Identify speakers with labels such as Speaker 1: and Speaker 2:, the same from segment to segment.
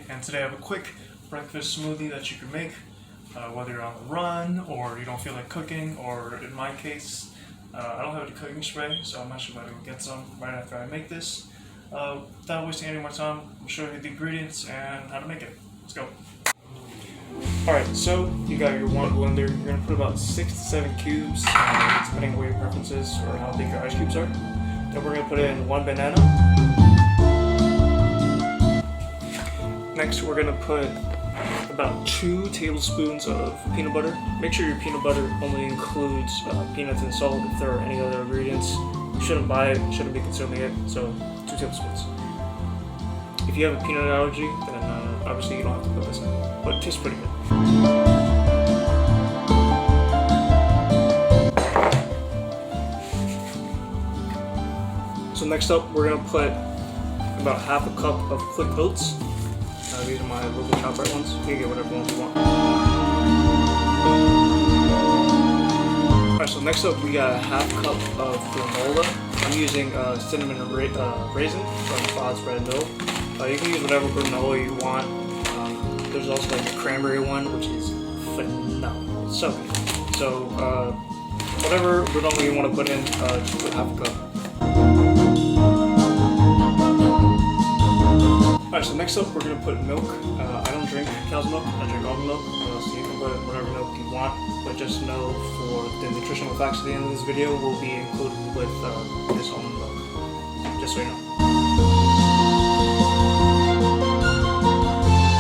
Speaker 1: and today I have a quick breakfast smoothie that you can make, whether you're on the run or you don't feel like cooking, or in my case, I don't have any cooking spray, so I'm actually about to go get some right after I make this. Without wasting any more time, I'll show you the ingredients and how to make it. Let's go. Alright, so you got your one blender. You're going to put about 6 to 7 cubes, depending on what your preferences or how big your ice cubes are. Then we're going to put in 1 banana. Next, we're going to put about 2 tablespoons of peanut butter. Make sure your peanut butter only includes peanuts and salt. If there are any other ingredients, you shouldn't buy it, shouldn't be consuming it, so 2 tablespoons. If you have a peanut allergy, then obviously you don't have to put this in, but it tastes pretty good. So next up, we're going to put about half a cup of quick oats. These are my little ShopRite ones. You can get whatever ones you want. Alright, so next up we got a half cup of granola. I'm using cinnamon raisin from Bob's Red Mill. You can use whatever granola you want. There's also like a cranberry one, which is phenomenal. It's so good. So whatever granola you want to put in, just put half a cup. Alright, so next up we're going to put milk. I don't drink cow's milk, I drink almond milk, so you can put whatever milk you want, but just know for the nutritional facts at the end of this video will be included with this almond milk, just so you know.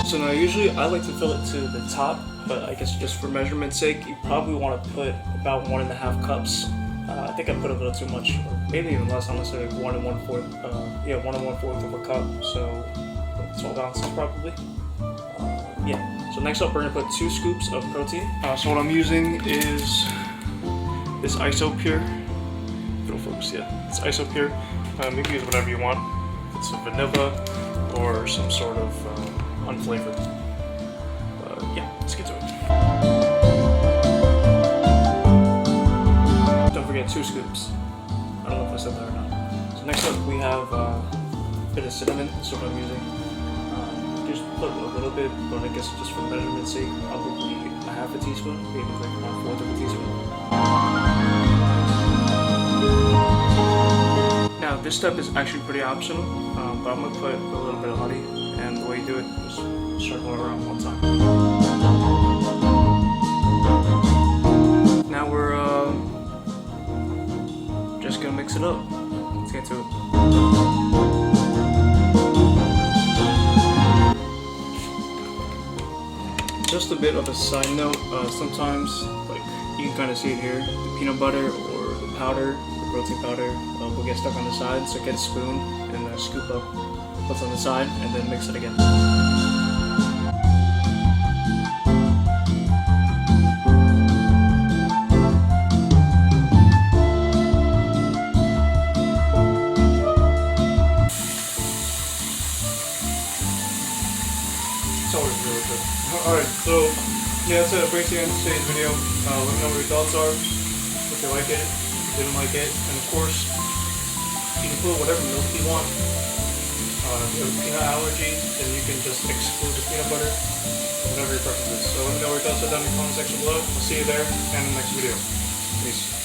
Speaker 1: So now usually I like to fill it to the top, but I guess just for measurement's sake, you probably want to put about 1.5 cups. I think I put a little too much, or maybe even less, honestly, like 1 1/4 of a cup, so 12 ounces probably. Yeah, so next up we're going to put 2 scoops of protein. So what I'm using is this Isopure. It'll focus, yeah. It's Isopure. You can use whatever you want. It's a vanilla or some sort of unflavored. Yeah, let's get to it. Don't forget 2 scoops. I don't know if I said that or not. So next up we have a bit of cinnamon. That's what I'm using. Just put a little bit, but I guess just for measurement's sake, probably a half a teaspoon, maybe like 1/4 of a teaspoon. Now this step is actually pretty optional, but I'm gonna put a little bit of honey, and the way you do it is circle it around one time. Now we're just gonna mix it up. Let's get to it. Just a bit of a side note, sometimes, like you can kind of see it here, the peanut butter or the powder, the protein powder, will get stuck on the side, so get a spoon and scoop up what's on the side and then mix it again. Always really good. Alright, so yeah, that's it. That brings you into today's video. Let me know what your thoughts are, if you like it, if you didn't like it, and of course, you can put whatever milk you want. If you have a peanut allergy, then you can just exclude the peanut butter, whatever your preference is. So let me know what your thoughts are down in the comment section below. I'll see you there and in the next video. Peace.